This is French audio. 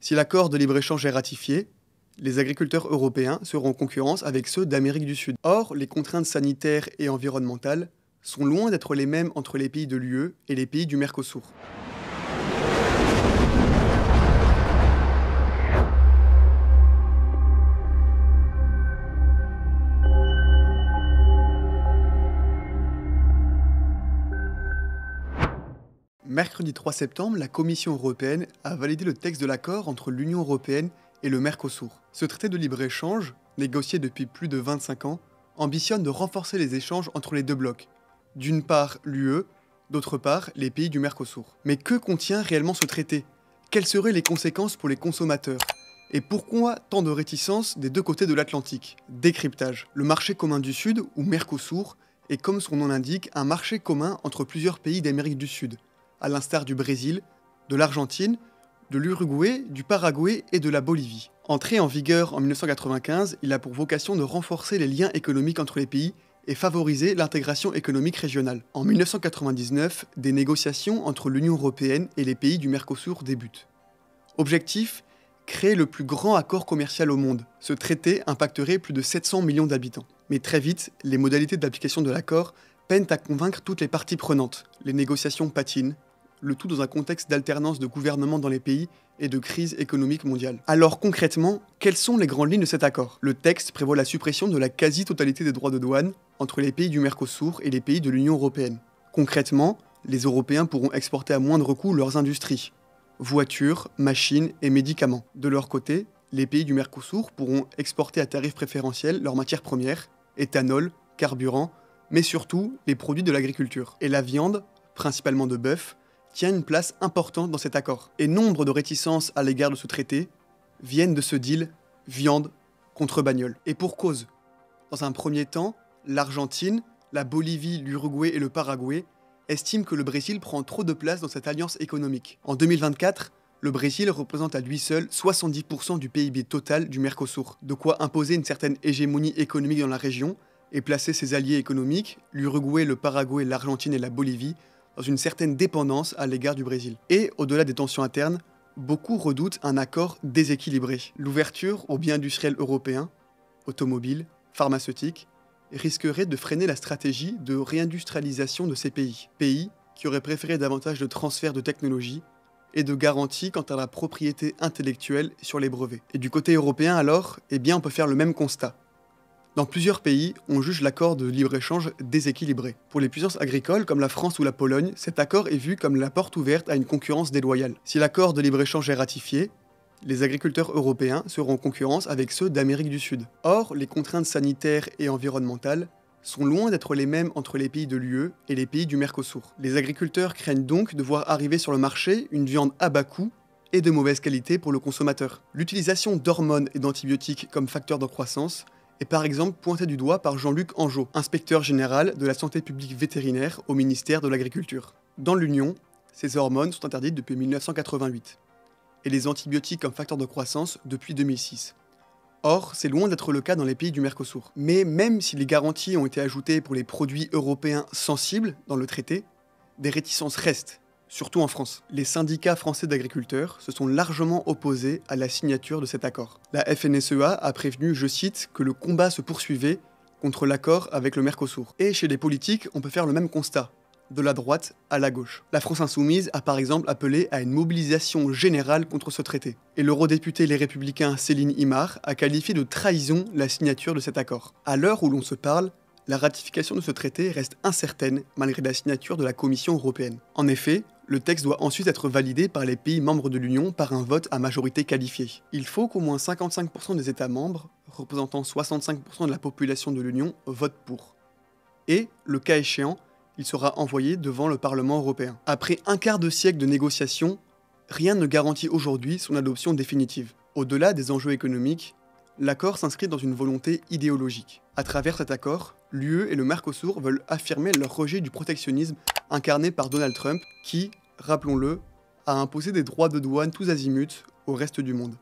Si l'accord de libre-échange est ratifié, les agriculteurs européens seront en concurrence avec ceux d'Amérique du Sud. Or, les contraintes sanitaires et environnementales sont loin d'être les mêmes entre les pays de l'UE et les pays du Mercosur. Mercredi 3 septembre, la Commission européenne a validé le texte de l'accord entre l'Union européenne et le Mercosur. Ce traité de libre-échange, négocié depuis plus de 25 ans, ambitionne de renforcer les échanges entre les deux blocs. D'une part l'UE, d'autre part les pays du Mercosur. Mais que contient réellement ce traité? Quelles seraient les conséquences pour les consommateurs? Et pourquoi tant de réticences des deux côtés de l'Atlantique? Décryptage. Le marché commun du Sud, ou Mercosur, est comme son nom l'indique, un marché commun entre plusieurs pays d'Amérique du Sud, à l'instar du Brésil, de l'Argentine, de l'Uruguay, du Paraguay et de la Bolivie. Entré en vigueur en 1995, il a pour vocation de renforcer les liens économiques entre les pays et favoriser l'intégration économique régionale. En 1999, des négociations entre l'Union européenne et les pays du Mercosur débutent. Objectif : créer le plus grand accord commercial au monde. Ce traité impacterait plus de 700 millions d'habitants. Mais très vite, les modalités d'application de l'accord peinent à convaincre toutes les parties prenantes. Les négociations patinent, le tout dans un contexte d'alternance de gouvernements dans les pays et de crise économique mondiale. Alors concrètement, quelles sont les grandes lignes de cet accord? Le texte prévoit la suppression de la quasi-totalité des droits de douane entre les pays du Mercosur et les pays de l'Union européenne. Concrètement, les Européens pourront exporter à moindre coût leurs industries, voitures, machines et médicaments. De leur côté, les pays du Mercosur pourront exporter à tarif préférentiel leurs matières premières, éthanol, carburant, mais surtout les produits de l'agriculture. Et la viande, principalement de bœuf, tient une place importante dans cet accord. Et nombre de réticences à l'égard de ce traité viennent de ce deal viande contre bagnole. Et pour cause. Dans un premier temps, l'Argentine, la Bolivie, l'Uruguay et le Paraguay estiment que le Brésil prend trop de place dans cette alliance économique. En 2024, le Brésil représente à lui seul 70% du PIB total du Mercosur, de quoi imposer une certaine hégémonie économique dans la région et placer ses alliés économiques, l'Uruguay, le Paraguay, l'Argentine et la Bolivie, dans une certaine dépendance à l'égard du Brésil. Et au-delà des tensions internes, beaucoup redoutent un accord déséquilibré. L'ouverture aux biens industriels européens, automobiles, pharmaceutiques, risquerait de freiner la stratégie de réindustrialisation de ces pays. Pays qui auraient préféré davantage de transfert de technologie et de garanties quant à la propriété intellectuelle sur les brevets. Et du côté européen alors, on peut faire le même constat. Dans plusieurs pays, on juge l'accord de libre-échange déséquilibré. Pour les puissances agricoles comme la France ou la Pologne, cet accord est vu comme la porte ouverte à une concurrence déloyale. Si l'accord de libre-échange est ratifié, les agriculteurs européens seront en concurrence avec ceux d'Amérique du Sud. Or, les contraintes sanitaires et environnementales sont loin d'être les mêmes entre les pays de l'UE et les pays du Mercosur. Les agriculteurs craignent donc de voir arriver sur le marché une viande à bas coût et de mauvaise qualité pour le consommateur. L'utilisation d'hormones et d'antibiotiques comme facteurs de croissance est par exemple pointé du doigt par Jean-Luc Angeot, inspecteur général de la santé publique vétérinaire au ministère de l'Agriculture. Dans l'Union, ces hormones sont interdites depuis 1988, et les antibiotiques comme facteurs de croissance depuis 2006. Or, c'est loin d'être le cas dans les pays du Mercosur. Mais même si les garanties ont été ajoutées pour les produits européens sensibles dans le traité, des réticences restent, surtout en France. Les syndicats français d'agriculteurs se sont largement opposés à la signature de cet accord. La FNSEA a prévenu, je cite, que le combat se poursuivait contre l'accord avec le Mercosur. Et chez les politiques, on peut faire le même constat, de la droite à la gauche. La France insoumise a par exemple appelé à une mobilisation générale contre ce traité. Et l'eurodéputée Les Républicains Céline Imar a qualifié de trahison la signature de cet accord. À l'heure où l'on se parle, la ratification de ce traité reste incertaine malgré la signature de la Commission européenne. En effet, le texte doit ensuite être validé par les pays membres de l'Union par un vote à majorité qualifiée. Il faut qu'au moins 55% des États membres, représentant 65% de la population de l'Union, votent pour. Et, le cas échéant, il sera envoyé devant le Parlement européen. Après un quart de siècle de négociations, rien ne garantit aujourd'hui son adoption définitive. Au-delà des enjeux économiques, l'accord s'inscrit dans une volonté idéologique. À travers cet accord, l'UE et le Mercosur veulent affirmer leur rejet du protectionnisme incarné par Donald Trump qui, rappelons-le, a imposé des droits de douane tous azimuts au reste du monde.